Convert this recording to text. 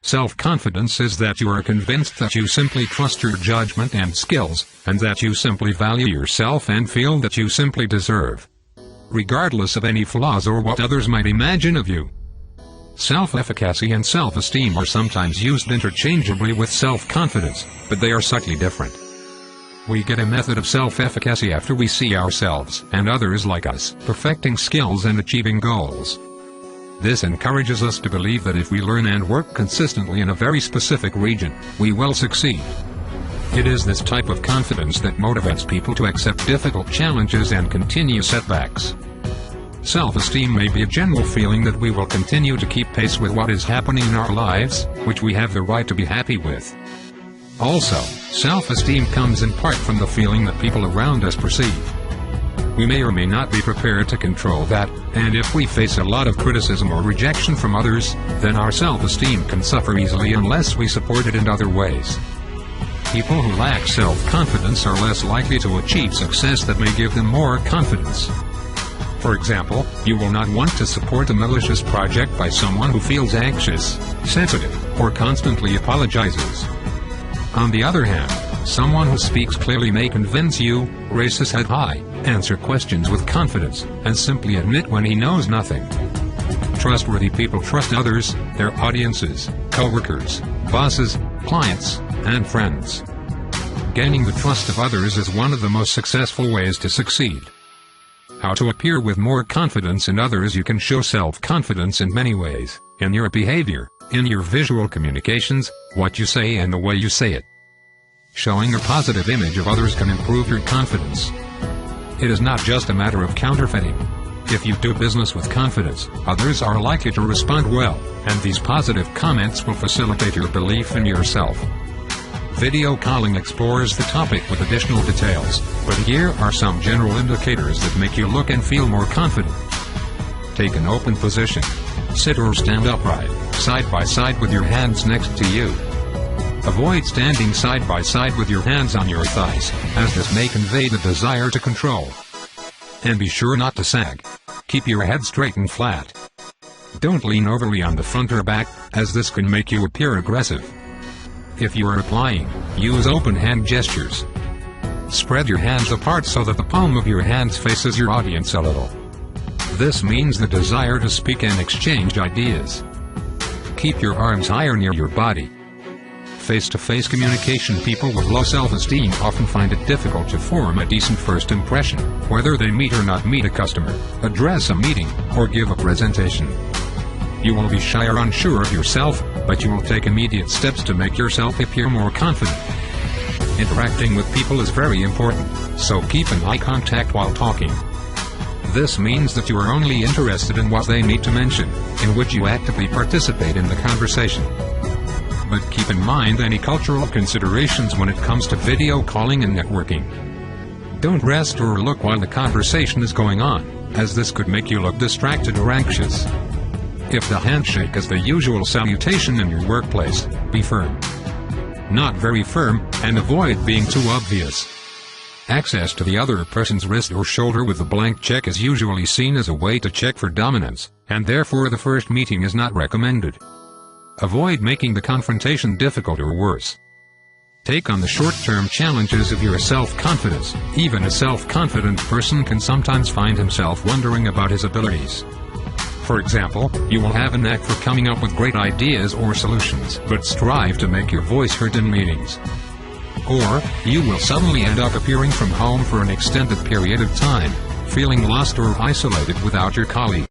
Self-confidence is that you are convinced that you simply trust your judgment and skills, and that you simply value yourself and feel that you simply deserve, regardless of any flaws or what others might imagine of you. Self-efficacy and self-esteem are sometimes used interchangeably with self-confidence, but they are subtly different. We get a method of self-efficacy after we see ourselves and others like us perfecting skills and achieving goals. This encourages us to believe that if we learn and work consistently in a very specific region, we will succeed. It is this type of confidence that motivates people to accept difficult challenges and continue setbacks. Self-esteem may be a general feeling that we will continue to keep pace with what is happening in our lives, which we have the right to be happy with. Also, self-esteem comes in part from the feeling that people around us perceive. We may or may not be prepared to control that, and if we face a lot of criticism or rejection from others, then our self-esteem can suffer easily unless we support it in other ways. People who lack self-confidence are less likely to achieve success that may give them more confidence. For example, you will not want to support a malicious project by someone who feels anxious, sensitive, or constantly apologizes. On the other hand, someone who speaks clearly may convince you, raise his head high, answer questions with confidence, and simply admit when he knows nothing. Trustworthy people trust others, their audiences, co-workers, bosses, clients, and friends. Gaining the trust of others is one of the most successful ways to succeed. How to appear with more confidence in others? You can show self-confidence in many ways: in your behavior, in your visual communications, what you say and the way you say it. Showing a positive image of others can improve your confidence. It is not just a matter of counterfeiting. If you do business with confidence, others are likely to respond well, and these positive comments will facilitate your belief in yourself. Video calling explores the topic with additional details, but here are some general indicators that make you look and feel more confident. Take an open position. Sit or stand upright, side by side with your hands next to you. Avoid standing side by side with your hands on your thighs, as this may convey the desire to control. And be sure not to sag. Keep your head straight and flat. Don't lean overly on the front or back, as this can make you appear aggressive. If you are replying, use open hand gestures. Spread your hands apart so that the palm of your hands faces your audience a little. This means the desire to speak and exchange ideas. Keep your arms higher near your body. Face-to-face communication. People with low self-esteem often find it difficult to form a decent first impression, whether they meet or not meet a customer, address a meeting, or give a presentation. You will be shy or unsure of yourself, but you will take immediate steps to make yourself appear more confident. Interacting with people is very important, so keep an eye contact while talking. This means that you are only interested in what they need to mention, in which you actively participate in the conversation. But keep in mind any cultural considerations when it comes to video calling and networking. Don't rest or look while the conversation is going on, as this could make you look distracted or anxious. If the handshake is the usual salutation in your workplace, be firm. Not very firm, and avoid being too obvious. Access to the other person's wrist or shoulder with a blank check is usually seen as a way to check for dominance, and therefore the first meeting is not recommended. Avoid making the confrontation difficult or worse. Take on the short-term challenges of your self-confidence. Even a self-confident person can sometimes find himself wondering about his abilities. For example, you will have a knack for coming up with great ideas or solutions, but strive to make your voice heard in meetings. Or, you will suddenly end up appearing from home for an extended period of time, feeling lost or isolated without your colleagues.